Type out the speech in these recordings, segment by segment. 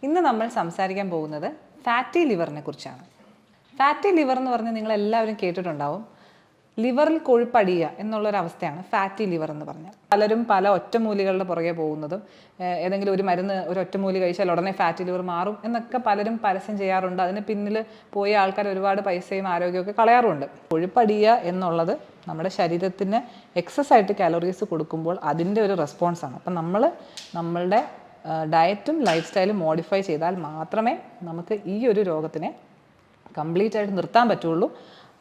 ഇന്ന് നമ്മൾ സംസാരിക്കാൻ പോകുന്നത് ഫാറ്റി ലിവറിനെ കുറിച്ചാണ്. ഫാറ്റി ലിവർ എന്ന് പറഞ്ഞാൽ നിങ്ങൾ എല്ലാവരും കേട്ടിട്ടുണ്ടാവും. ലിവറിൽ കൊഴുപ്പടിയുക എന്നുള്ളൊരവസ്ഥയാണ് ഫാറ്റി ലിവർ എന്ന് പറഞ്ഞാൽ. പലരും പല ഒറ്റമൂലികളുടെ പുറകെ പോകുന്നതും ഏതെങ്കിലും ഒരു മരുന്ന് ഒരു ഒറ്റമൂലി കഴിച്ചാൽ ഉടനെ ഫാറ്റി ലിവർ മാറും എന്നൊക്കെ പലരും പരസ്യം ചെയ്യാറുണ്ട്. അതിന് പിന്നിൽ പോയ ആൾക്കാർ ഒരുപാട് പൈസയും ആരോഗ്യമൊക്കെ കളയാറുണ്ട്. കൊഴുപ്പടിയുക എന്നുള്ളത് നമ്മുടെ ശരീരത്തിന് എക്സസ് ആയിട്ട് കാലറീസ് കൊടുക്കുമ്പോൾ അതിൻ്റെ ഒരു റെസ്പോൺസാണ്. അപ്പം നമ്മളുടെ ഡയറ്റും ലൈഫ് സ്റ്റൈലും മോഡിഫൈ ചെയ്താൽ മാത്രമേ നമുക്ക് ഈ ഒരു രോഗത്തിനെ കംപ്ലീറ്റ് ആയിട്ട് നിർത്താൻ പറ്റുള്ളൂ.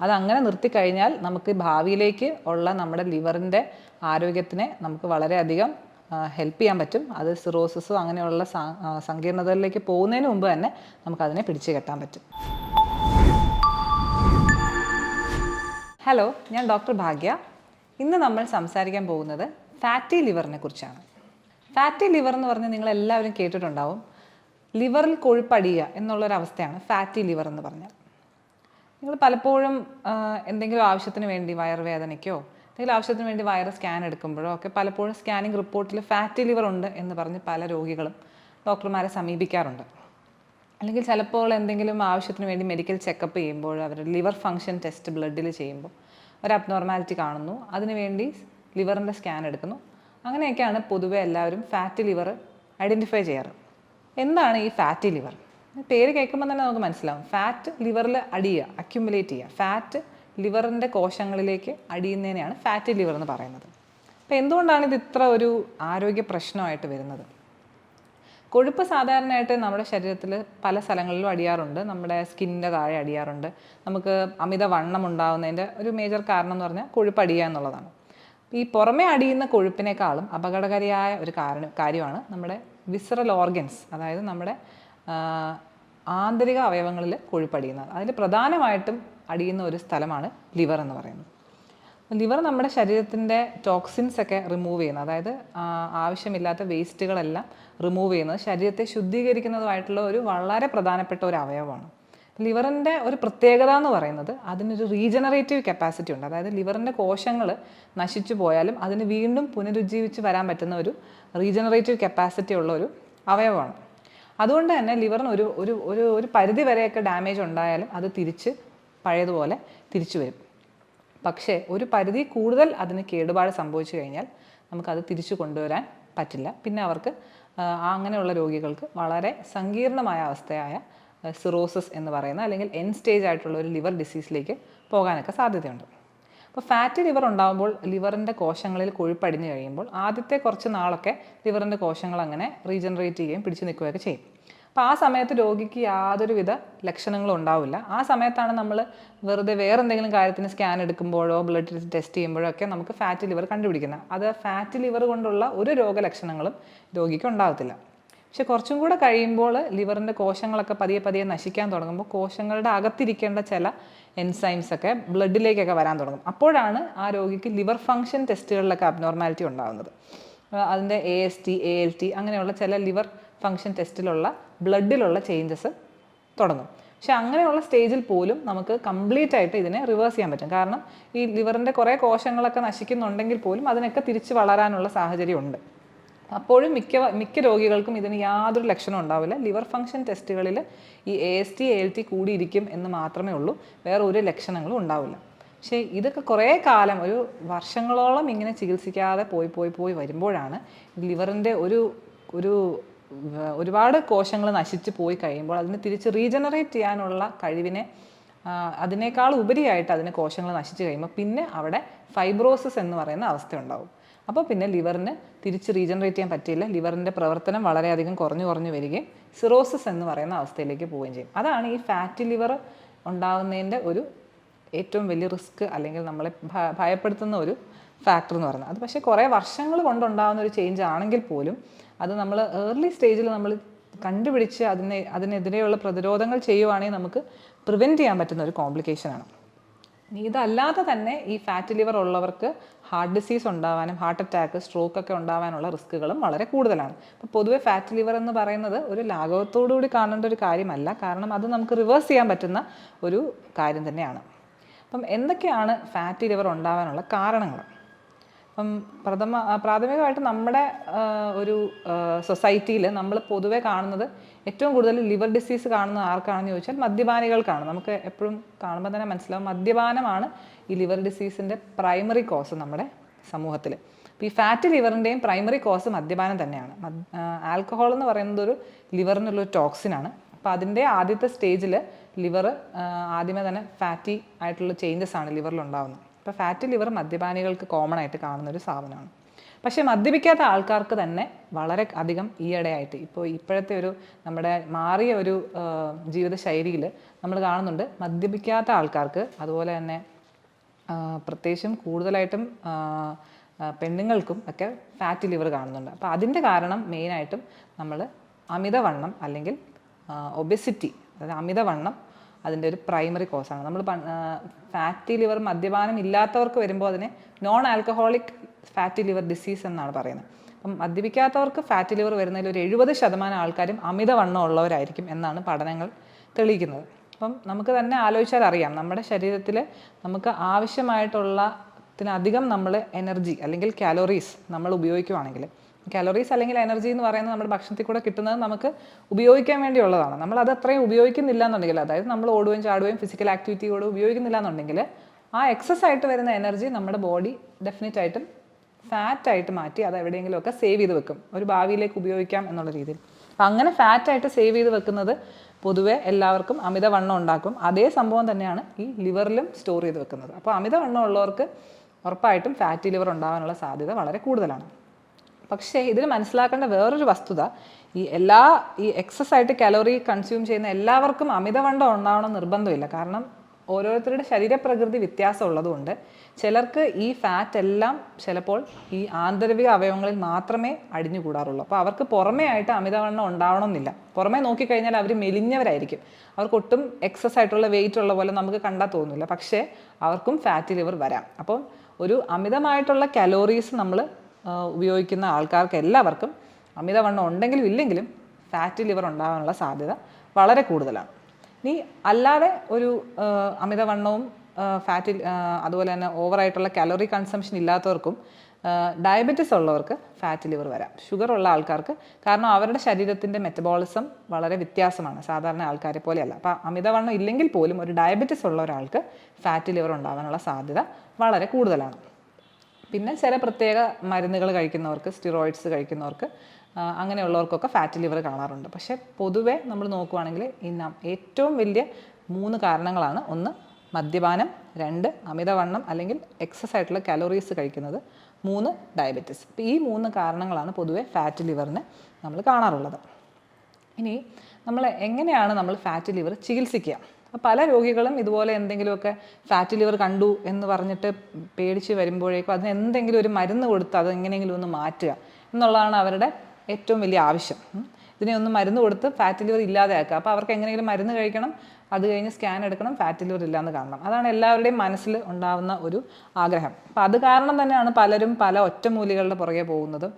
അതങ്ങനെ നിർത്തിക്കഴിഞ്ഞാൽ നമുക്ക് ഭാവിയിലേക്ക് ഉള്ള നമ്മുടെ ലിവറിൻ്റെ ആരോഗ്യത്തിനെ നമുക്ക് വളരെയധികം ഹെൽപ്പ് ചെയ്യാൻ പറ്റും. അത് സിറോസിസോ അങ്ങനെയുള്ള സങ്കീർണതകളിലേക്ക് പോകുന്നതിന് മുമ്പ് തന്നെ നമുക്കതിനെ പിടിച്ചു കെട്ടാൻ പറ്റും. ഹലോ, ഞാൻ ഡോക്ടർ ഭാഗ്യ. ഇന്ന് നമ്മൾ സംസാരിക്കാൻ പോകുന്നത് ഫാറ്റി ലിവറിനെ കുറിച്ചാണ്. ഫാറ്റി ലിവർ എന്ന് പറഞ്ഞാൽ നിങ്ങൾ എല്ലാവരും കേട്ടിട്ടുണ്ടാവും. ലിവറിൽ കൊഴുപ്പടിയുക എന്നുള്ളൊരവസ്ഥയാണ് ഫാറ്റി ലിവർ എന്ന് പറഞ്ഞാൽ. നിങ്ങൾ പലപ്പോഴും എന്തെങ്കിലും ആവശ്യത്തിന് വേണ്ടി വയറുവേദനയ്ക്കോ എന്തെങ്കിലും ആവശ്യത്തിന് വേണ്ടി വയറ് സ്കാൻ എടുക്കുമ്പോഴോ ഒക്കെ പലപ്പോഴും സ്കാനിങ് റിപ്പോർട്ടിൽ ഫാറ്റി ലിവർ ഉണ്ട് എന്ന് പറഞ്ഞ് പല രോഗികളും ഡോക്ടർമാരെ സമീപിക്കാറുണ്ട്. അല്ലെങ്കിൽ ചിലപ്പോൾ എന്തെങ്കിലും ആവശ്യത്തിന് വേണ്ടി മെഡിക്കൽ ചെക്കപ്പ് ചെയ്യുമ്പോൾ അവരുടെ ലിവർ ഫങ്ഷൻ ടെസ്റ്റ് ബ്ലഡിൽ ചെയ്യുമ്പോൾ ഒരു അബ്നോർമാലിറ്റി കാണുന്നു, അതിനുവേണ്ടി ലിവറിൻ്റെ സ്കാൻ എടുക്കുന്നു. അങ്ങനെയൊക്കെയാണ് പൊതുവെ എല്ലാവരും ഫാറ്റി ലിവർ ഐഡൻറ്റിഫൈ ചെയ്യാറ്. എന്താണ് ഈ ഫാറ്റി ലിവർ? പേര് കേൾക്കുമ്പോൾ തന്നെ നമുക്ക് മനസ്സിലാവും. ഫാറ്റ് ലിവറിൽ അടിയുക, അക്യുമുലേറ്റ് ചെയ്യുക. ഫാറ്റ് ലിവറിൻ്റെ കോശങ്ങളിലേക്ക് അടിയുന്നതിനെയാണ് ഫാറ്റി ലിവർ എന്ന് പറയുന്നത്. അപ്പോൾ എന്തുകൊണ്ടാണ് ഇത് ഇത്ര ഒരു ആരോഗ്യ പ്രശ്നമായിട്ട് വരുന്നത്? കൊഴുപ്പ് സാധാരണയായിട്ട് നമ്മുടെ ശരീരത്തിൽ പല സ്ഥലങ്ങളിലും അടിയാറുണ്ട്. നമ്മുടെ സ്കിന്നിൻ്റെ താഴെ അടിയാറുണ്ട്. നമുക്ക് അമിത വണ്ണം ഉണ്ടാകുന്നതിൻ്റെ ഒരു മേജർ കാരണം എന്ന് പറഞ്ഞാൽ കൊഴുപ്പ് അടിയുക എന്നുള്ളതാണ്. ഈ പുറമെ അടിയുന്ന കൊഴുപ്പിനേക്കാളും അപകടകാരിയായ ഒരു കാര്യമാണ് നമ്മുടെ വിസറൽ ഓർഗൻസ്, അതായത് നമ്മുടെ ആന്തരിക അവയവങ്ങളിൽ കൊഴുപ്പടിയുന്നത്. അതിൽ പ്രധാനമായിട്ടും അടിയുന്ന ഒരു സ്ഥലമാണ് ലിവർ എന്ന് പറയുന്നത്. ലിവർ നമ്മുടെ ശരീരത്തിൻ്റെ ടോക്സിൻസ് ഒക്കെ റിമൂവ് ചെയ്യുന്നത്, അതായത് ആവശ്യമില്ലാത്ത വേസ്റ്റുകളെല്ലാം റിമൂവ് ചെയ്യുന്നത്, ശരീരത്തെ ശുദ്ധീകരിക്കുന്നതുമായിട്ടുള്ള ഒരു വളരെ പ്രധാനപ്പെട്ട ഒരു അവയവമാണ്. ലിവറിൻ്റെ ഒരു പ്രത്യേകത എന്ന് പറയുന്നത് അതിനൊരു റീജനറേറ്റീവ് കപ്പാസിറ്റി ഉണ്ട്. അതായത് ലിവറിൻ്റെ കോശങ്ങൾ നശിച്ചു പോയാലും അതിന് വീണ്ടും പുനരുജ്ജീവിച്ച് വരാൻ പറ്റുന്ന ഒരു റീജനറേറ്റീവ് കപ്പാസിറ്റി ഉള്ള ഒരു അവയവമാണ്. അതുകൊണ്ട് തന്നെ ലിവറിന് ഒരു ഒരു ഒരു ഒരു പരിധി വരെയൊക്കെ ഡാമേജ് ഉണ്ടായാലും അത് തിരിച്ച് പഴയതുപോലെ തിരിച്ചു വരും. പക്ഷേ ഒരു പരിധി കൂടുതൽ അതിന് കേടുപാട് സംഭവിച്ചു കഴിഞ്ഞാൽ നമുക്കത് തിരിച്ചു കൊണ്ടുവരാൻ പറ്റില്ല. പിന്നെ അവർക്ക് അങ്ങനെയുള്ള രോഗികൾക്ക് വളരെ സങ്കീർണമായ അവസ്ഥയായ സിറോസിസ് എന്ന് പറയുന്ന അല്ലെങ്കിൽ എൻ സ്റ്റേജ് ആയിട്ടുള്ള ഒരു ലിവർ ഡിസീസിലേക്ക് പോകാനൊക്കെ സാധ്യതയുണ്ട്. അപ്പോൾ ഫാറ്റി ലിവർ ഉണ്ടാകുമ്പോൾ ലിവറിൻ്റെ കോശങ്ങളിൽ കൊഴുപ്പടിഞ്ഞു കഴിയുമ്പോൾ ആദ്യത്തെ കുറച്ച് നാളൊക്കെ ലിവറിൻ്റെ കോശങ്ങൾ അങ്ങനെ റീജനറേറ്റ് ചെയ്യുകയും പിടിച്ചു നിൽക്കുകയൊക്കെ ചെയ്യും. അപ്പോൾ ആ സമയത്ത് രോഗിക്ക് യാതൊരുവിധ ലക്ഷണങ്ങളും ഉണ്ടാവില്ല. ആ സമയത്താണ് നമ്മൾ വെറുതെ വേറെ എന്തെങ്കിലും കാര്യത്തിന് സ്കാൻ എടുക്കുമ്പോഴോ ബ്ലഡ് ടെസ്റ്റ് ചെയ്യുമ്പോഴോ ഒക്കെ നമുക്ക് ഫാറ്റി ലിവർ കണ്ടുപിടിക്കുന്നത്. അത് ഫാറ്റി ലിവർ കൊണ്ടുള്ള ഒരു രോഗലക്ഷണങ്ങളും രോഗിക്ക് ഉണ്ടാകത്തില്ല. പക്ഷെ കുറച്ചും കൂടെ കഴിയുമ്പോൾ ലിവറിൻ്റെ കോശങ്ങളൊക്കെ പതിയെ പതിയെ നശിക്കാൻ തുടങ്ങുമ്പോൾ കോശങ്ങളുടെ അകത്തിരിക്കേണ്ട ചില എൻസൈംസ് ഒക്കെ ബ്ലഡിലേക്കൊക്കെ വരാൻ തുടങ്ങും. അപ്പോഴാണ് ആ രോഗിക്ക് ലിവർ ഫങ്ഷൻ ടെസ്റ്റുകളിലൊക്കെ അബ്നോർമാലിറ്റി ഉണ്ടാകുന്നത്. അതിൻ്റെ AST, ALT അങ്ങനെയുള്ള ചില ലിവർ ഫങ്ഷൻ ടെസ്റ്റിലുള്ള ബ്ലഡിലുള്ള ചേഞ്ചസ് തുടങ്ങും. പക്ഷെ അങ്ങനെയുള്ള സ്റ്റേജിൽ പോലും നമുക്ക് കംപ്ലീറ്റ് ആയിട്ട് ഇതിനെ റിവേഴ്സ് ചെയ്യാൻ പറ്റും. കാരണം ഈ ലിവറിൻ്റെ കുറേ കോശങ്ങളൊക്കെ നശിക്കുന്നുണ്ടെങ്കിൽ പോലും അതിനൊക്കെ തിരിച്ച് വളരാനുള്ള സാഹചര്യം ഉണ്ട്. അപ്പോഴും മിക്ക രോഗികൾക്കും ഇതിന് യാതൊരു ലക്ഷണവും ഉണ്ടാവില്ല. ലിവർ ഫങ്ഷൻ ടെസ്റ്റുകളിൽ ഈ AST, ALT കൂടിയിരിക്കും എന്ന് മാത്രമേ ഉള്ളൂ, വേറെ ഒരു ലക്ഷണങ്ങളും ഉണ്ടാവില്ല. പക്ഷേ ഇതൊക്കെ കുറേ കാലം ഒരു വർഷങ്ങളോളം ഇങ്ങനെ ചികിത്സിക്കാതെ പോയി വരുമ്പോഴാണ് ലിവറിൻ്റെ ഒരുപാട് കോശങ്ങൾ നശിച്ച് പോയി കഴിയുമ്പോൾ അതിനെ തിരിച്ച് റീജനറേറ്റ് ചെയ്യാനുള്ള കഴിവിനെ അതിനേക്കാൾ ഉപരിയായിട്ട് അതിന് കോശങ്ങൾ നശിച്ച് കഴിയുമ്പോൾ പിന്നെ അവിടെ ഫൈബ്രോസിസ് എന്ന് പറയുന്ന അവസ്ഥ ഉണ്ടാവും. അപ്പോൾ പിന്നെ ലിവറിന് തിരിച്ച് റീജനറേറ്റ് ചെയ്യാൻ പറ്റില്ല. ലിവറിൻ്റെ പ്രവർത്തനം വളരെയധികം കുറഞ്ഞു വരികയും സിറോസിസ് എന്ന് പറയുന്ന അവസ്ഥയിലേക്ക് പോവുകയും ചെയ്യും. അതാണ് ഈ ഫാറ്റി ലിവർ ഉണ്ടാകുന്നതിൻ്റെ ഒരു ഏറ്റവും വലിയ റിസ്ക് അല്ലെങ്കിൽ നമ്മളെ ഭയപ്പെടുത്തുന്ന ഒരു ഫാക്ടർ എന്ന് പറയുന്നത്. അത് പക്ഷേ കുറേ വർഷങ്ങൾ കൊണ്ടുണ്ടാകുന്ന ഒരു ചേഞ്ച് ആണെങ്കിൽ പോലും അത് നമ്മൾ ഏർലി സ്റ്റേജിൽ നമ്മൾ കണ്ടുപിടിച്ച് അതിനെതിരെയുള്ള പ്രതിരോധങ്ങൾ ചെയ്യുവാണെങ്കിൽ നമുക്ക് പ്രിവെൻറ്റ് ചെയ്യാൻ പറ്റുന്ന ഒരു കോംപ്ലിക്കേഷനാണ്. ഇതല്ലാതെ തന്നെ ഈ ഫാറ്റി ലിവർ ഉള്ളവർക്ക് ഹാർട്ട് ഡിസീസ് ഉണ്ടാവാനും ഹാർട്ട് അറ്റാക്ക്, സ്ട്രോക്ക് ഒക്കെ ഉണ്ടാവാനുള്ള റിസ്ക്കുകളും വളരെ കൂടുതലാണ്. അപ്പോൾ പൊതുവെ ഫാറ്റി ലിവർ എന്ന് പറയുന്നത് ഒരു ലാഘവത്തോടുകൂടി കാണേണ്ട ഒരു കാര്യമല്ല. കാരണം അത് നമുക്ക് റിവേഴ്സ് ചെയ്യാൻ പറ്റുന്ന ഒരു കാര്യം തന്നെയാണ്. അപ്പം എന്തൊക്കെയാണ് ഫാറ്റി ലിവർ ഉണ്ടാവാനുള്ള കാരണങ്ങൾ? അപ്പം പ്രാഥമികമായിട്ട് നമ്മുടെ ഒരു സൊസൈറ്റിയിൽ നമ്മൾ പൊതുവെ കാണുന്നത് ഏറ്റവും കൂടുതൽ ലിവർ ഡിസീസ് കാണുന്നത് ആർക്കാണെന്ന് ചോദിച്ചാൽ മദ്യപാനികൾക്കാണ്. നമുക്ക് എപ്പോഴും കാണുമ്പോൾ തന്നെ മനസ്സിലാവും മദ്യപാനമാണ് ഈ ലിവർ ഡിസീസിൻ്റെ പ്രൈമറി കോസ് നമ്മുടെ സമൂഹത്തിൽ. അപ്പോൾ ഈ ഫാറ്റ് ലിവറിൻ്റെയും പ്രൈമറി കോസ് മദ്യപാനം തന്നെയാണ്. ആൽക്കഹോൾ എന്ന് പറയുന്നത് ഒരു ലിവറിനുള്ളൊരു ടോക്സിനാണ്. അപ്പോൾ അതിൻ്റെ ആദ്യത്തെ സ്റ്റേജിൽ ലിവർ ആദ്യമേ തന്നെ ഫാറ്റി ആയിട്ടുള്ള ചേഞ്ചസ് ആണ് ലിവറിൽ ഉണ്ടാകുന്നത്. അപ്പോൾ ഫാറ്റി ലിവർ മദ്യപാനികൾക്ക് കോമൺ ആയിട്ട് കാണുന്നൊരു സാധനമാണ്. പക്ഷേ മദ്യപിക്കാത്ത ആൾക്കാർക്ക് തന്നെ വളരെ അധികം ഈയിടെയായിട്ട് ഇപ്പോഴത്തെ ഒരു നമ്മുടെ മാറിയ ഒരു ജീവിതശൈലിയിൽ നമ്മൾ കാണുന്നുണ്ട് മദ്യപിക്കാത്ത ആൾക്കാർക്ക്, അതുപോലെ തന്നെ പ്രത്യേകിച്ചും കൂടുതലായിട്ടും പെണ്ണുങ്ങൾക്കും ഒക്കെ ഫാറ്റി ലിവർ കാണുന്നുണ്ട്. അപ്പോൾ അതിൻ്റെ കാരണം മെയിനായിട്ടും നമ്മൾ അമിതവണ്ണം അല്ലെങ്കിൽ ഒബെസിറ്റി, അതായത് അമിതവണ്ണം അതിൻ്റെ ഒരു പ്രൈമറി കോസാണ്. നമ്മൾ ഫാറ്റി ലിവർ മദ്യപാനം ഇല്ലാത്തവർക്ക് വരുമ്പോൾ അതിനെ non alcoholic fatty liver disease എന്നാണ് പറയുന്നത്. അപ്പം മദ്യപിക്കാത്തവർക്ക് ഫാറ്റി ലിവർ വരുന്നതിൽ ഒരു 70% ആൾക്കാരും അമിതവണ്ണം ഉള്ളവരായിരിക്കും എന്നാണ് പഠനങ്ങൾ തെളിയിക്കുന്നത്. അപ്പം നമുക്ക് തന്നെ ആലോചിച്ചാൽ അറിയാം, നമ്മുടെ ശരീരത്തിൽ നമുക്ക് ആവശ്യമായിട്ടുള്ളതിനധികം നമ്മൾ എനർജി അല്ലെങ്കിൽ കാലോറീസ് നമ്മൾ ഉപയോഗിക്കുകയാണെങ്കിൽ, കാലോറീസ് അല്ലെങ്കിൽ എനർജി എന്ന് പറയുന്നത് നമ്മുടെ ഭക്ഷണത്തിൽ കൂടെ കിട്ടുന്നത് നമുക്ക് ഉപയോഗിക്കാൻ വേണ്ടിയുള്ളതാണ്. നമ്മൾ അത് അത്രയും ഉപയോഗിക്കുന്നില്ല എന്നുണ്ടെങ്കിൽ, അതായത് നമ്മൾ ഓടുകയും ചാടുകയും ഫിസിക്കൽ ആക്ടിവിറ്റി കൂടെ ഉപയോഗിക്കുന്നില്ല എന്നുണ്ടെങ്കിൽ ആ എക്സസ് ആയിട്ട് വരുന്ന എനർജി നമ്മുടെ ബോഡി ഡെഫിനറ്റ് ആയിട്ടും ഫാറ്റായിട്ട് മാറ്റി അത് എവിടെയെങ്കിലുമൊക്കെ സേവ് ചെയ്ത് വെക്കും, ഒരു ഭാവിയിലേക്ക് ഉപയോഗിക്കാം എന്നുള്ള രീതിയിൽ. അപ്പം അങ്ങനെ ഫാറ്റായിട്ട് സേവ് ചെയ്ത് വെക്കുന്നത് പൊതുവെ എല്ലാവർക്കും അമിതവണ്ണം ഉണ്ടാക്കും. അതേ സംഭവം തന്നെയാണ് ഈ ലിവറിലും സ്റ്റോർ ചെയ്ത് വെക്കുന്നത്. അപ്പോൾ അമിതവണ്ണം ഉള്ളവർക്ക് ഉറപ്പായിട്ടും ഫാറ്റി ലിവർ ഉണ്ടാകാനുള്ള സാധ്യത വളരെ കൂടുതലാണ്. പക്ഷേ ഇതിൽ മനസ്സിലാക്കേണ്ട വേറൊരു വസ്തുത, ഈ എക്സസ് ആയിട്ട് കലോറി കൺസ്യൂം ചെയ്യുന്ന എല്ലാവർക്കും അമിതവണ്ണം ഉണ്ടാവണം നിർബന്ധമില്ല. കാരണം ഓരോരുത്തരുടെ ശരീരപ്രകൃതി വ്യത്യാസമുള്ളതുകൊണ്ട് ചിലർക്ക് ഈ ഫാറ്റ് എല്ലാം ചിലപ്പോൾ ഈ ആന്തരിക അവയവങ്ങളിൽ മാത്രമേ അടിഞ്ഞുകൂടാറുള്ളൂ. അപ്പോൾ അവർക്ക് പുറമേ ആയിട്ട് അമിതവണ്ണം ഉണ്ടാവണമെന്നില്ല. പുറമേ നോക്കിക്കഴിഞ്ഞാൽ അവർ മെലിഞ്ഞവരായിരിക്കും, അവർക്കൊട്ടും എക്സസ് ആയിട്ടുള്ള വെയിറ്റ് ഉള്ള പോലെ നമുക്ക് കണ്ടാൽ തോന്നില്ല, പക്ഷേ അവർക്കും ഫാറ്റി ലിവർ വരാം. അപ്പം ഒരു അമിതമായിട്ടുള്ള കലോറീസ് നമ്മൾ ഉപയോഗിക്കുന്ന ആൾക്കാർക്ക് എല്ലാവർക്കും അമിതവണ്ണം ഉണ്ടെങ്കിലും ഇല്ലെങ്കിലും ഫാറ്റി ലിവർ ഉണ്ടാകാനുള്ള സാധ്യത വളരെ കൂടുതലാണ്. ഇനി അല്ലാതെ ഒരു അമിതവണ്ണവും അതുപോലെ തന്നെ ഓവറായിട്ടുള്ള കാലറി കൺസംഷൻ ഇല്ലാത്തവർക്കും ഡയബറ്റിസ് ഉള്ളവർക്ക് ഫാറ്റി ലിവർ വരാം. ഷുഗർ ഉള്ള ആൾക്കാർക്ക്, കാരണം അവരുടെ ശരീരത്തിൻ്റെ മെറ്റബോളിസം വളരെ വ്യത്യാസമാണ് സാധാരണ ആൾക്കാരെ പോലെയല്ല. അപ്പോൾ അമിതവണ്ണം ഇല്ലെങ്കിൽ പോലും ഒരു ഡയബറ്റിസ് ഉള്ള ഒരാൾക്ക് ഫാറ്റി ലിവർ ഉണ്ടാകാനുള്ള സാധ്യത വളരെ കൂടുതലാണ്. പിന്നെ ചില പ്രത്യേക മരുന്നുകൾ കഴിക്കുന്നവർക്ക്, സ്റ്റിറോയിഡ്സ് കഴിക്കുന്നവർക്ക്, അങ്ങനെയുള്ളവർക്കൊക്കെ ഫാറ്റി ലിവർ കാണാറുണ്ട്. പക്ഷേ പൊതുവെ നമ്മൾ നോക്കുവാണെങ്കിൽ ഏറ്റവും വലിയ 3 കാരണങ്ങളാണ്. 1 മദ്യപാനം, 2 അമിതവണ്ണം അല്ലെങ്കിൽ എക്സസ് ആയിട്ടുള്ള കലോറീസ് കഴിക്കുന്നത്, 3 ഡയബറ്റിസ്. അപ്പോൾ ഈ 3 കാരണങ്ങളാണ് പൊതുവെ ഫാറ്റി ലിവറിന് നമ്മൾ കാണാറുള്ളത്. ഇനി എങ്ങനെയാണ് നമ്മൾ ഫാറ്റി ലിവർ ചികിത്സിക്കുക? പല രോഗികളും ഇതുപോലെ എന്തെങ്കിലുമൊക്കെ ഫാറ്റി ലിവർ കണ്ടു എന്ന് പറഞ്ഞിട്ട് പേടിച്ച് വരുമ്പോഴേക്കും അതിന് എന്തെങ്കിലും ഒരു മരുന്ന് കൊടുത്ത് അത് എങ്ങനെയെങ്കിലും ഒന്ന് മാറ്റുക എന്നുള്ളതാണ് അവരുടെ ഏറ്റവും വലിയ ആവശ്യം. ഇതിനെ ഒന്ന് മരുന്ന് കൊടുത്ത് ഫാറ്റി ലിവർ ഇല്ലാതെയാക്കുക. അപ്പോൾ അവർക്ക് എങ്ങനെയെങ്കിലും മരുന്ന് കഴിക്കണം, അത് കഴിഞ്ഞ് സ്കാൻ എടുക്കണം, ഫാറ്റി ലിവർ ഇല്ലയെന്ന് കാണണം. അതാണ് എല്ലാവരുടെയും മനസ്സിൽ ഉണ്ടാകുന്ന ഒരു ആഗ്രഹം. അപ്പോൾ അത് കാരണം തന്നെയാണ് പലരും പല ഒറ്റമൂലികളുടെ പുറകെ പോകുന്നതും.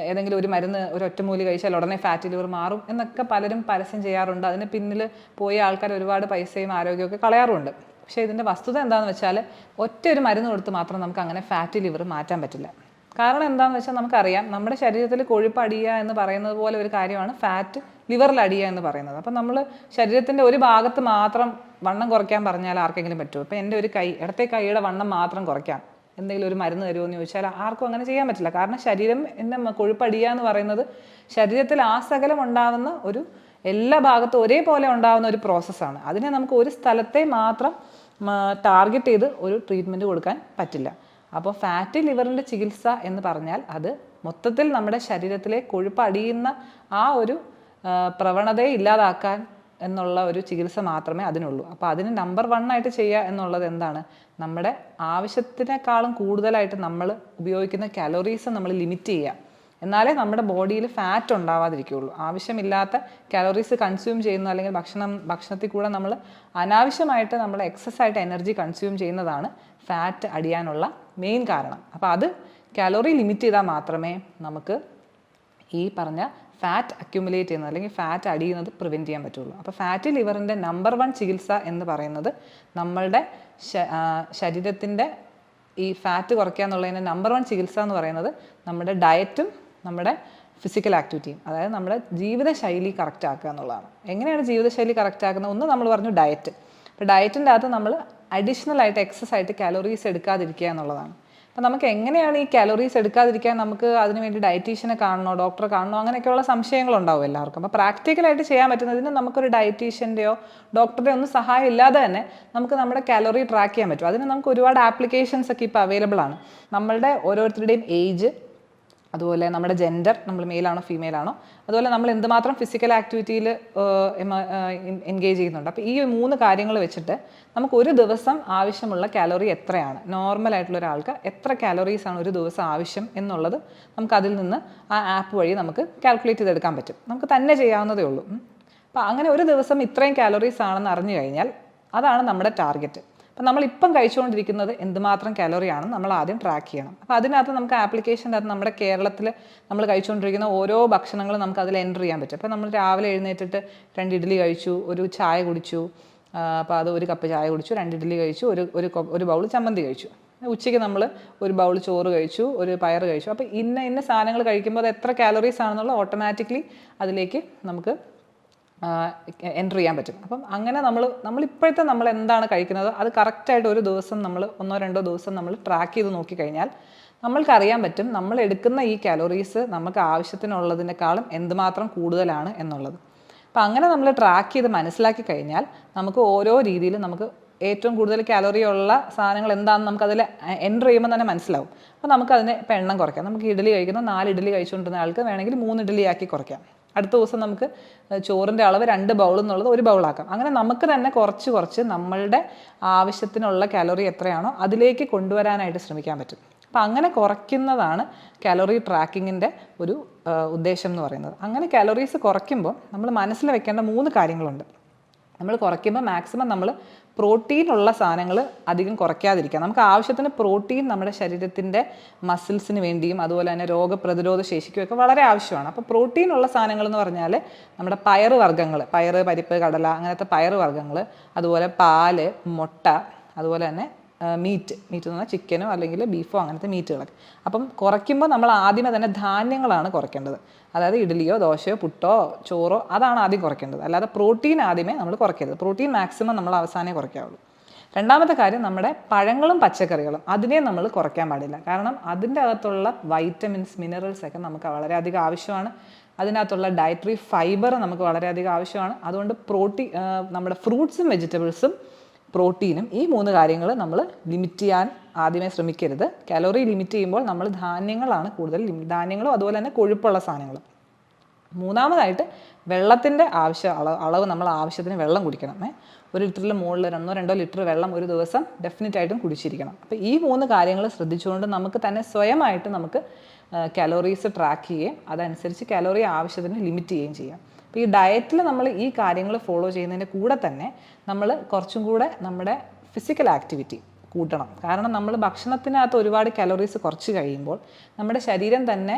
ഏതെങ്കിലും ഒരു മരുന്ന് ഒരു ഒറ്റമൂലി കഴിച്ചാൽ ഉടനെ ഫാറ്റി ലിവർ മാറും എന്നൊക്കെ പലരും പരസ്യം ചെയ്യാറുണ്ട്. അതിന് പിന്നിൽ പോയ ആൾക്കാർ ഒരുപാട് പൈസയും ആരോഗ്യമൊക്കെ കളയാറുണ്ട്. പക്ഷേ ഇതിൻ്റെ വസ്തുത എന്താണെന്ന് വെച്ചാൽ ഒറ്റ ഒരു മരുന്ന് കൊടുത്ത് മാത്രം നമുക്ക് അങ്ങനെ ഫാറ്റി ലിവർ മാറ്റാൻ പറ്റില്ല. കാരണം എന്താണെന്ന് വെച്ചാൽ നമുക്കറിയാം, നമ്മുടെ ശരീരത്തിൽ കൊഴുപ്പ് അടിയുക എന്ന് പറയുന്നത് പോലെ ഒരു കാര്യമാണ് ഫാറ്റ് ലിവറിൽ അടിയുക എന്ന് പറയുന്നത്. അപ്പം നമ്മൾ ശരീരത്തിൻ്റെ ഒരു ഭാഗത്ത് മാത്രം വണ്ണം കുറയ്ക്കാൻ പറഞ്ഞാൽ ആർക്കെങ്കിലും പറ്റുമോ? ഇപ്പം എൻ്റെ ഒരു ഇടത്തെ കൈയുടെ വണ്ണം മാത്രം കുറയ്ക്കാം, എന്തെങ്കിലും ഒരു മരുന്ന് തരുമോ എന്ന് ചോദിച്ചാൽ ആർക്കും അങ്ങനെ ചെയ്യാൻ പറ്റില്ല. കാരണം ശരീരം കൊഴുപ്പ് അടിയുക എന്ന് പറയുന്നത് ശരീരത്തിൽ ആസകലം ഉണ്ടാകുന്ന എല്ലാ ഭാഗത്തും ഒരേപോലെ ഉണ്ടാകുന്ന ഒരു പ്രോസസ്സാണ്. അതിനെ നമുക്ക് ഒരു സ്ഥലത്തെ മാത്രം ടാർഗറ്റ് ചെയ്ത് ഒരു ട്രീറ്റ്മെൻറ്റ് കൊടുക്കാൻ പറ്റില്ല. അപ്പോൾ ഫാറ്റി ലിവറിൻ്റെ ചികിത്സ എന്ന് പറഞ്ഞാൽ അത് മൊത്തത്തിൽ നമ്മുടെ ശരീരത്തിലെ കൊഴുപ്പ് അടിയുന്ന ആ ഒരു പ്രവണതയെ ഇല്ലാതാക്കാൻ എന്നുള്ള ഒരു ചികിത്സ മാത്രമേ അതിനുള്ളൂ. അപ്പോൾ അതിന് നമ്പർ 1 ആയിട്ട് ചെയ്യുക എന്നുള്ളത് എന്താണ്? നമ്മുടെ ആവശ്യത്തിനേക്കാളും കൂടുതലായിട്ട് നമ്മൾ ഉപയോഗിക്കുന്ന കാലോറീസ് നമ്മൾ ലിമിറ്റ് ചെയ്യുക. എന്നാലേ നമ്മുടെ ബോഡിയിൽ ഫാറ്റ് ഉണ്ടാവാതിരിക്കുകയുള്ളൂ. ആവശ്യമില്ലാത്ത കാലോറീസ് കൺസ്യൂം ചെയ്യുന്ന അല്ലെങ്കിൽ ഭക്ഷണത്തിൽ കൂടെ നമ്മൾ അനാവശ്യമായിട്ട് നമ്മൾ എക്സസ് ആയിട്ട് എനർജി കൺസ്യൂം ചെയ്യുന്നതാണ് ഫാറ്റ് അടിയാനുള്ള മെയിൻ കാരണം. അപ്പോൾ അത് കാലോറി ലിമിറ്റ് ചെയ്താൽ മാത്രമേ നമുക്ക് ഈ പറഞ്ഞ ഫാറ്റ് അക്യുമുലേറ്റ് ചെയ്യുന്നത് അല്ലെങ്കിൽ ഫാറ്റ് അടിയുന്നത് പ്രിവെൻറ്റ് ചെയ്യാൻ പറ്റുള്ളൂ. അപ്പോൾ ഫാറ്റി ലിവറിൻ്റെ നമ്പർ 1 ചികിത്സ എന്ന് പറയുന്നത് നമ്മളുടെ ശരീരത്തിൻ്റെ ഈ ഫാറ്റ് കുറയ്ക്കുക എന്നുള്ളതിൻ്റെ നമ്പർ 1 ചികിത്സ എന്ന് പറയുന്നത് നമ്മുടെ ഡയറ്റും നമ്മുടെ ഫിസിക്കൽ ആക്ടിവിറ്റിയും, അതായത് നമ്മുടെ ജീവിതശൈലി കറക്റ്റ് ആക്കുക എന്നുള്ളതാണ്. എങ്ങനെയാണ് ജീവിതശൈലി കറക്റ്റ് ആക്കുന്നത്? ഒന്ന് നമ്മൾ പറഞ്ഞു ഡയറ്റ്. അപ്പോൾ ഡയറ്റിൻ്റെ അകത്ത് നമ്മൾ അഡീഷണൽ ആയിട്ട് എക്സസ് ആയിട്ട് കാലോറീസ് എടുക്കാതിരിക്കുക എന്നുള്ളതാണ്. അപ്പോൾ നമുക്ക് എങ്ങനെയാണ് ഈ കാലോറീസ് എടുക്കാതിരിക്കാൻ, നമുക്ക് അതിന് വേണ്ടി ഡയറ്റീഷ്യനെ കാണണോ ഡോക്ടറെ കാണണോ അങ്ങനെയൊക്കെയുള്ള സംശയങ്ങളുണ്ടാവും എല്ലാവർക്കും. അപ്പോൾ പ്രാക്ടിക്കലായിട്ട് ചെയ്യാൻ പറ്റുന്നതിന് നമുക്കൊരു ഡയറ്റീഷ്യൻ്റെയോ ഡോക്ടറുടെയോ ഒന്നും സഹായം ഇല്ലാതെ തന്നെ നമുക്ക് നമ്മുടെ കാലോറി ട്രാക്ക് ചെയ്യാൻ പറ്റും. അതിന് നമുക്ക് ഒരുപാട് ആപ്ലിക്കേഷൻസ് ഒക്കെ ഇപ്പോൾ അവൈലബിൾ ആണ്. നമ്മളുടെ ഓരോരുത്തരുടെയും ഏജ്, അതുപോലെ നമ്മുടെ ജെൻഡർ, നമ്മൾ മെയിലാണോ ഫീമെയിലാണോ, അതുപോലെ നമ്മൾ എന്തുമാത്രം ഫിസിക്കൽ ആക്ടിവിറ്റിയിൽ എൻഗേജ് ചെയ്യുന്നുണ്ട്. അപ്പോൾ ഈ 3 കാര്യങ്ങൾ വെച്ചിട്ട് നമുക്ക് ഒരു ദിവസം ആവശ്യമുള്ള കാലോറി എത്രയാണ്, നോർമലായിട്ടുള്ള ഒരാൾക്ക് എത്ര കാലോറീസാണ് ഒരു ദിവസം ആവശ്യം എന്നുള്ളത് നമുക്ക് അതിൽ നിന്ന് ആ ആപ്പ് വഴി നമുക്ക് കാൽക്കുലേറ്റ് ചെയ്തെടുക്കാൻ പറ്റും. നമുക്ക് തന്നെ ചെയ്യാവുന്നതേ ഉള്ളൂ. അപ്പോൾ അങ്ങനെ ഒരു ദിവസം ഇത്രയും കാലോറീസ് ആണെന്ന് അറിഞ്ഞു കഴിഞ്ഞാൽ അതാണ് നമ്മുടെ ടാർഗറ്റ്. അപ്പോൾ നമ്മളിപ്പം കഴിച്ചുകൊണ്ടിരിക്കുന്നത് എന്തുമാത്രം കാലോറിയാണെന്ന് നമ്മൾ ആദ്യം ട്രാക്ക് ചെയ്യണം. അപ്പോൾ അതിനകത്ത് നമുക്ക് ആപ്ലിക്കേഷൻ്റെ അകത്ത് നമ്മുടെ കേരളത്തിൽ നമ്മൾ കഴിച്ചുകൊണ്ടിരിക്കുന്ന ഓരോ ഭക്ഷണങ്ങളും നമുക്ക് അതിൽ എൻ്റർ ചെയ്യാൻ പറ്റും. അപ്പോൾ നമ്മൾ രാവിലെ എഴുന്നേറ്റിട്ട് 2 ഇഡ്ഡലി കഴിച്ചു, ഒരു ചായ കുടിച്ചു, അപ്പോൾ അത് 1 കപ്പ് ചായ കുടിച്ചു, 2 ഇഡ്ഡലി കഴിച്ചു, ഒരു ബൗൾ ചമ്മന്തി കഴിച്ചു. ഉച്ചയ്ക്ക് നമ്മൾ ഒരു ബൗൾ ചോറ് കഴിച്ചു, ഒരു പയർ കഴിച്ചു. അപ്പോൾ ഇന്ന സാധനങ്ങൾ കഴിക്കുമ്പോൾ അത് എത്ര കാലോറീസ് ആണെന്നുള്ള ഓട്ടോമാറ്റിക്കലി അതിലേക്ക് നമുക്ക് എൻ്റർ ചെയ്യാൻ പറ്റും. അപ്പം അങ്ങനെ നമ്മളിപ്പോഴത്തെ നമ്മൾ എന്താണ് കഴിക്കുന്നത് അത് കറക്റ്റായിട്ട് ഒരു ദിവസം നമ്മൾ 1-2 ദിവസം നമ്മൾ ട്രാക്ക് ചെയ്ത് നോക്കിക്കഴിഞ്ഞാൽ നമ്മൾക്കറിയാൻ പറ്റും നമ്മൾ എടുക്കുന്ന ഈ കാലോറീസ് നമുക്ക് ആവശ്യത്തിനുള്ളതിനേക്കാളും എന്തുമാത്രം കൂടുതലാണ് എന്നുള്ളത്. അപ്പം അങ്ങനെ നമ്മൾ ട്രാക്ക് ചെയ്ത് മനസ്സിലാക്കി കഴിഞ്ഞാൽ നമുക്ക് ഓരോ രീതിയിൽ നമുക്ക് ഏറ്റവും കൂടുതൽ കാലോറി ഉള്ള സാധനങ്ങൾ എന്താണെന്ന് നമുക്കതിൽ എൻ്റർ ചെയ്യുമ്പോൾ തന്നെ മനസ്സിലാവും. അപ്പോൾ നമുക്കതിനെ ഇപ്പം എണ്ണം കുറയ്ക്കാം. നമുക്ക് ഇഡ്ഡലി കഴിക്കുന്ന 4 ഇഡ്ഡലി കഴിച്ചുകൊണ്ടിരുന്ന ആൾക്ക് വേണമെങ്കിൽ 3 ഇഡ്ഡലി ആക്കി കുറയ്ക്കാം. അടുത്ത ദിവസം നമുക്ക് ചോറിൻ്റെ അളവ് 2 ബൗൾ എന്നുള്ളത് 1 ബൗളാക്കാം. അങ്ങനെ നമുക്ക് തന്നെ കുറച്ച് നമ്മളുടെ ആവശ്യത്തിനുള്ള കാലോറി എത്രയാണോ അതിലേക്ക് കൊണ്ടുവരാനായിട്ട് ശ്രമിക്കാൻ പറ്റും. അപ്പോൾ അങ്ങനെ കുറയ്ക്കുന്നതാണ് കാലോറി ട്രാക്കിങ്ങിൻ്റെ ഒരു ഉദ്ദേശം എന്ന് പറയുന്നത്. അങ്ങനെ കാലോറീസ് കുറയ്ക്കുമ്പോൾ നമ്മൾ മനസ്സിൽ വെക്കേണ്ട 3 കാര്യങ്ങളുണ്ട്. നമ്മൾ കുറയ്ക്കുമ്പോൾ മാക്സിമം നമ്മൾ പ്രോട്ടീനുള്ള സാധനങ്ങൾ അധികം കുറയ്ക്കാതിരിക്കുക. നമുക്ക് ആവശ്യത്തിന് പ്രോട്ടീൻ നമ്മുടെ ശരീരത്തിൻ്റെ മസിൽസിന് വേണ്ടിയും അതുപോലെ തന്നെ രോഗപ്രതിരോധ ശേഷിക്കുമൊക്കെ വളരെ ആവശ്യമാണ്. അപ്പോൾ പ്രോട്ടീനുള്ള സാധനങ്ങൾ എന്ന് പറഞ്ഞാൽ നമ്മുടെ പയറ് വർഗ്ഗങ്ങൾ, പയറ്, പരിപ്പ്, കടല, അങ്ങനത്തെ പയറ് വർഗ്ഗങ്ങൾ, അതുപോലെ പാല്, മുട്ട, അതുപോലെ തന്നെ മീറ്റ് എന്ന് പറഞ്ഞാൽ ചിക്കനോ അല്ലെങ്കിൽ ബീഫോ അങ്ങനത്തെ മീറ്റുകളൊക്കെ. അപ്പം കുറയ്ക്കുമ്പോൾ നമ്മൾ ആദ്യമേ തന്നെ ധാന്യങ്ങളാണ് കുറയ്ക്കേണ്ടത്. അതായത് ഇഡ്ഡലിയോ ദോശയോ പുട്ടോ ചോറോ അതാണ് ആദ്യം കുറയ്ക്കേണ്ടത്. അല്ലാതെ പ്രോട്ടീൻ ആദ്യമേ നമ്മൾ കുറയ്ക്കരുത്. പ്രോട്ടീൻ മാക്സിമം നമ്മൾ അവസാനമേ കുറയ്ക്കാവുള്ളൂ. രണ്ടാമത്തെ കാര്യം നമ്മുടെ പഴങ്ങളും പച്ചക്കറികളും അതിനെ നമ്മൾ കുറയ്ക്കാൻ പാടില്ല. കാരണം അതിൻ്റെ അകത്തുള്ള വൈറ്റമിൻസ്, മിനറൽസ് ഒക്കെ നമുക്ക് വളരെയധികം ആവശ്യമാണ്. അതിനകത്തുള്ള ഡയറ്ററി ഫൈബർ നമുക്ക് വളരെയധികം ആവശ്യമാണ്. അതുകൊണ്ട് നമ്മുടെ ഫ്രൂട്ട്സും വെജിറ്റബിൾസും പ്രോട്ടീനും ഈ 3 കാര്യങ്ങൾ നമ്മൾ ലിമിറ്റ് ചെയ്യാൻ ആദ്യമേ ശ്രമിക്കരുത്. കാലോറി ലിമിറ്റ് ചെയ്യുമ്പോൾ നമ്മൾ ധാന്യങ്ങളാണ് കൂടുതൽ ധാന്യങ്ങളും അതുപോലെ തന്നെ കൊഴുപ്പുള്ള സാധനങ്ങളും. മൂന്നാമതായിട്ട് വെള്ളത്തിൻ്റെ അളവ് നമ്മൾ ആവശ്യത്തിന് വെള്ളം കുടിക്കണം. 1 ലിറ്ററിൽ മുകളിൽ 1-2 ലിറ്റർ വെള്ളം ഒരു ദിവസം ഡെഫിനറ്റായിട്ടും കുടിച്ചിരിക്കണം. അപ്പോൾ ഈ 3 കാര്യങ്ങൾ ശ്രദ്ധിച്ചുകൊണ്ട് നമുക്ക് തന്നെ സ്വയമായിട്ട് നമുക്ക് കാലോറീസ് ട്രാക്ക് ചെയ്യുകയും അതനുസരിച്ച് കാലോറി ആവശ്യത്തിന് ലിമിറ്റ് ചെയ്യുകയും ചെയ്യാം. അപ്പോൾ ഈ ഡയറ്റിൽ നമ്മൾ ഈ കാര്യങ്ങൾ ഫോളോ ചെയ്യുന്നതിൻ്റെ കൂടെ തന്നെ നമ്മൾ കുറച്ചും കൂടെ നമ്മുടെ ഫിസിക്കൽ ആക്ടിവിറ്റി കൂട്ടണം. കാരണം നമ്മൾ ഭക്ഷണത്തിനകത്ത് ഒരുപാട് കാലോറീസ് കുറച്ച് കഴിയുമ്പോൾ നമ്മുടെ ശരീരം തന്നെ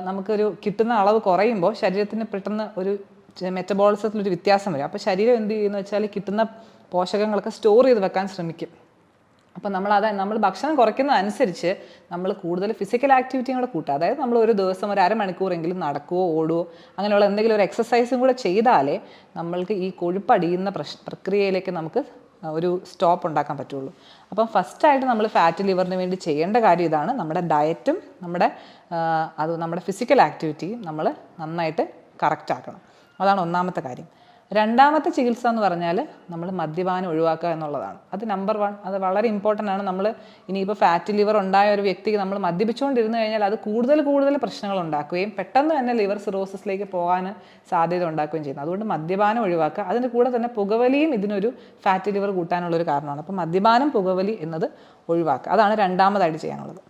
നമുക്കൊരു കിട്ടുന്ന അളവ് കുറയുമ്പോൾ ശരീരത്തിന് പെട്ടെന്ന് ഒരു മെറ്റബോളിസത്തിലൊരു വ്യത്യാസം വരും. അപ്പോൾ ശരീരം എന്ത് ചെയ്യുമെന്ന് വെച്ചാൽ കിട്ടുന്ന പോഷകങ്ങളൊക്കെ സ്റ്റോർ ചെയ്ത് വെക്കാൻ ശ്രമിക്കും. അപ്പോൾ നമ്മൾ ഭക്ഷണം കുറയ്ക്കുന്നതനുസരിച്ച് നമ്മൾ കൂടുതൽ ഫിസിക്കൽ ആക്ടിവിറ്റിയും കൂടെ കൂട്ടുക. അതായത് നമ്മൾ ഒരു ദിവസം ഒരു അരമണിക്കൂറെങ്കിലും നടക്കുകയോ ഓടുകയോ അങ്ങനെയുള്ള എന്തെങ്കിലും ഒരു എക്സസൈസും കൂടെ ചെയ്താലേ നമ്മൾക്ക് ഈ കൊഴുപ്പടിയുന്ന പ്രക്രിയയിലേക്ക് നമുക്ക് ഒരു സ്റ്റോപ്പ് ഉണ്ടാക്കാൻ പറ്റുള്ളൂ. അപ്പം ഫസ്റ്റായിട്ട് നമ്മൾ ഫാറ്റ് ലിവറിന് വേണ്ടി ചെയ്യേണ്ട കാര്യം ഇതാണ്. നമ്മുടെ ഡയറ്റും നമ്മുടെ ഫിസിക്കൽ ആക്ടിവിറ്റിയും നമ്മൾ നന്നായിട്ട് കറക്റ്റ് ആക്കണം. അതാണ് ഒന്നാമത്തെ കാര്യം. രണ്ടാമത്തെ ചികിത്സ എന്ന് പറഞ്ഞാൽ നമ്മൾ മദ്യപാനം ഒഴിവാക്കുക എന്നുള്ളതാണ്. അത് നമ്പർ 1. അത് വളരെ ഇമ്പോർട്ടൻ്റ് ആണ്. നമ്മൾ ഇനിയിപ്പോൾ ഫാറ്റ് ലിവർ ഉണ്ടായ ഒരു വ്യക്തിക്ക് നമ്മൾ മദ്യപിച്ചുകൊണ്ടിരുന്നു കഴിഞ്ഞാൽ അത് കൂടുതൽ പ്രശ്നങ്ങൾ ഉണ്ടാക്കുകയും പെട്ടെന്ന് തന്നെ ലിവർ സിറോസിസിലേക്ക് പോകാൻ സാധ്യത ഉണ്ടാക്കുകയും ചെയ്യുന്നു. അതുകൊണ്ട് മദ്യപാനം ഒഴിവാക്കുക. അതിൻ്റെ കൂടെ തന്നെ പുകവലിയും ഇതിനൊരു ഫാറ്റ് ലിവർ കൂട്ടാനുള്ളൊരു കാരണമാണ്. അപ്പോൾ മദ്യപാനം, പുകവലി എന്നത് ഒഴിവാക്കുക. അതാണ് രണ്ടാമതായിട്ട് ചെയ്യാനുള്ളത്.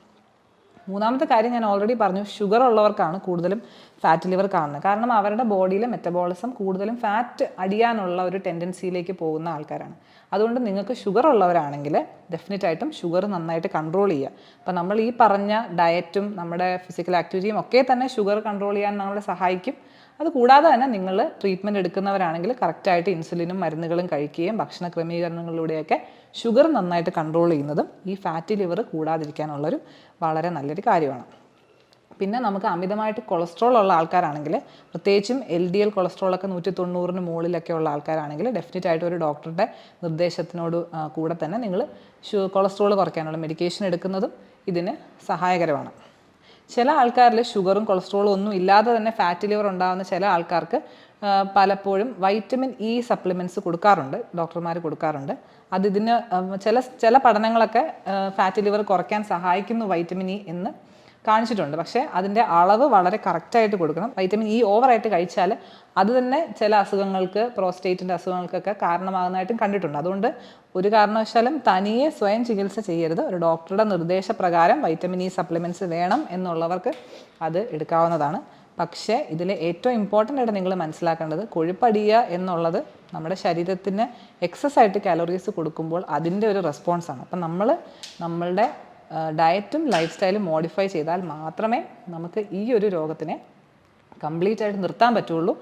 മൂന്നാമത്തെ കാര്യം ഞാൻ ഓൾറെഡി പറഞ്ഞു, ഷുഗർ ഉള്ളവർക്കാണ് കൂടുതലും ഫാറ്റ് ലിവർ കാണുന്നത്. കാരണം അവരുടെ ബോഡിയിലെ മെറ്റബോളിസം കൂടുതലും ഫാറ്റ് അടിയാനുള്ള ഒരു ടെൻഡൻസിയിലേക്ക് പോകുന്ന ആൾക്കാരാണ്. അതുകൊണ്ട് നിങ്ങൾക്ക് ഷുഗർ ഉള്ളവരാണെങ്കിൽ ഡെഫിനറ്റായിട്ടും ഷുഗർ നന്നായിട്ട് കൺട്രോൾ ചെയ്യുക. അപ്പം നമ്മൾ ഈ പറഞ്ഞ ഡയറ്റും നമ്മുടെ ഫിസിക്കൽ ആക്ടിവിറ്റിയും ഒക്കെ തന്നെ ഷുഗർ കൺട്രോൾ ചെയ്യാൻ നമ്മളെ സഹായിക്കും. അത് കൂടാതെ തന്നെ നിങ്ങൾ ട്രീറ്റ്മെൻറ്റ് എടുക്കുന്നവരാണെങ്കിൽ കറക്റ്റായിട്ട് ഇൻസുലിനും മരുന്നുകളും കഴിക്കുകയും ഭക്ഷണ ക്രമീകരണങ്ങളിലൂടെയൊക്കെ ഷുഗർ നന്നായിട്ട് കൺട്രോൾ ചെയ്യുന്നതും ഈ ഫാറ്റി ലിവർ കൂടാതിരിക്കാനുള്ളൊരു വളരെ നല്ലൊരു കാര്യമാണ്. പിന്നെ നമുക്ക് അമിതമായിട്ട് കൊളസ്ട്രോൾ ഉള്ള ആൾക്കാരാണെങ്കിൽ, പ്രത്യേകിച്ചും LDL കൊളസ്ട്രോളൊക്കെ 190 മുകളിലൊക്കെ ഉള്ള ആൾക്കാരാണെങ്കിൽ ഡെഫിനറ്റായിട്ട് ഒരു ഡോക്ടറുടെ നിർദ്ദേശത്തിനോട് കൂടെ തന്നെ നിങ്ങൾ കൊളസ്ട്രോൾ കുറയ്ക്കാനുള്ള മെഡിക്കേഷൻ എടുക്കുന്നതും ഇതിന് സഹായകരമാണ്. ചില ആൾക്കാരിൽ ഷുഗറും കൊളസ്ട്രോളും ഒന്നും ഇല്ലാതെ തന്നെ ഫാറ്റി ലിവർ ഉണ്ടാകുന്ന ചില ആൾക്കാർക്ക് പലപ്പോഴും വൈറ്റമിൻ ഇ സപ്ലിമെൻറ്റ്സ് കൊടുക്കാറുണ്ട്, ഡോക്ടർമാർ കൊടുക്കാറുണ്ട്. ഇതിന് ചില പഠനങ്ങളൊക്കെ ഫാറ്റി ലിവർ കുറയ്ക്കാൻ സഹായിക്കുന്നു വൈറ്റമിൻ ഇ എന്ന് കാണിച്ചിട്ടുണ്ട്. പക്ഷേ അതിൻ്റെ അളവ് വളരെ കറക്റ്റായിട്ട് കൊടുക്കണം. വൈറ്റമിൻ ഇ ഓവറായിട്ട് കഴിച്ചാൽ അത് തന്നെ ചില അസുഖങ്ങൾക്ക്, പ്രോസ്റ്റേറ്റിൻ്റെ അസുഖങ്ങൾക്കൊക്കെ കാരണമാകുന്നതായിട്ടും കണ്ടിട്ടുണ്ട്. അതുകൊണ്ട് ഒരു കാരണവശാലും തനിയെ സ്വയം ചികിത്സ ചെയ്യരുത്. ഒരു ഡോക്ടറുടെ നിർദ്ദേശപ്രകാരം വൈറ്റമിൻ ഇ സപ്ലിമെൻറ്റ്സ് വേണം എന്നുള്ളവർക്ക് അത് എടുക്കാവുന്നതാണ്. പക്ഷേ ഇതിൽ ഏറ്റവും ഇമ്പോർട്ടൻ്റ് ആയിട്ട് നിങ്ങൾ മനസ്സിലാക്കേണ്ടത്, കൊഴുപ്പടിയുക എന്നുള്ളത് നമ്മുടെ ശരീരത്തിന് എക്സസ് ആയിട്ട് കാലറീസ് കൊടുക്കുമ്പോൾ അതിൻ്റെ ഒരു റെസ്പോൺസാണ്. അപ്പം നമ്മളുടെ ഡയറ്റും ലൈഫ് സ്റ്റൈലും മോഡിഫൈ ചെയ്താൽ മാത്രമേ നമുക്ക് ഈ ഒരു രോഗത്തിനെ കംപ്ലീറ്റ് ആയിട്ട് നിർത്താൻ പറ്റുള്ളൂ.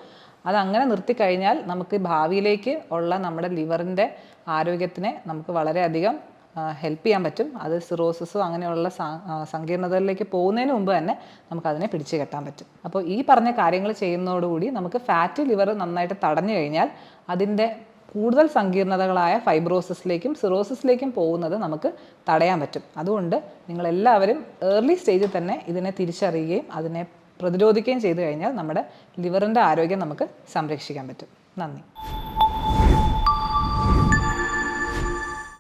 അതങ്ങനെ നിർത്തിക്കഴിഞ്ഞാൽ നമുക്ക് ഭാവിയിലേക്ക് ഉള്ള നമ്മുടെ ലിവറിൻ്റെ ആരോഗ്യത്തിനെ നമുക്ക് വളരെയധികം ഹെൽപ്പ് ചെയ്യാൻ പറ്റും. അത് സിറോസിസോ അങ്ങനെയുള്ള സങ്കീർണതകളിലേക്ക് പോകുന്നതിന് മുമ്പ് തന്നെ നമുക്കതിനെ പിടിച്ചു കെട്ടാൻ പറ്റും. അപ്പോൾ ഈ പറഞ്ഞ കാര്യങ്ങൾ ചെയ്യുന്നതോടുകൂടി നമുക്ക് ഫാറ്റി ലിവർ നന്നായിട്ട് തടഞ്ഞു കഴിഞ്ഞാൽ അതിൻ്റെ കൂടുതൽ സങ്കീർണതകളായ ഫൈബ്രോസിസിലേക്കും സിറോസിസിലേക്കും പോകുന്നത് നമുക്ക് തടയാൻ പറ്റും. അതുകൊണ്ട് നിങ്ങളെല്ലാവരും ഏർലി സ്റ്റേജിൽ തന്നെ ഇതിനെ തിരിച്ചറിയുകയും അതിനെ പ്രതിരോധിക്കുകയും ചെയ്തു കഴിഞ്ഞാൽ നമ്മുടെ ലിവറിൻ്റെ ആരോഗ്യം നമുക്ക് സംരക്ഷിക്കാൻ പറ്റും. നന്ദി.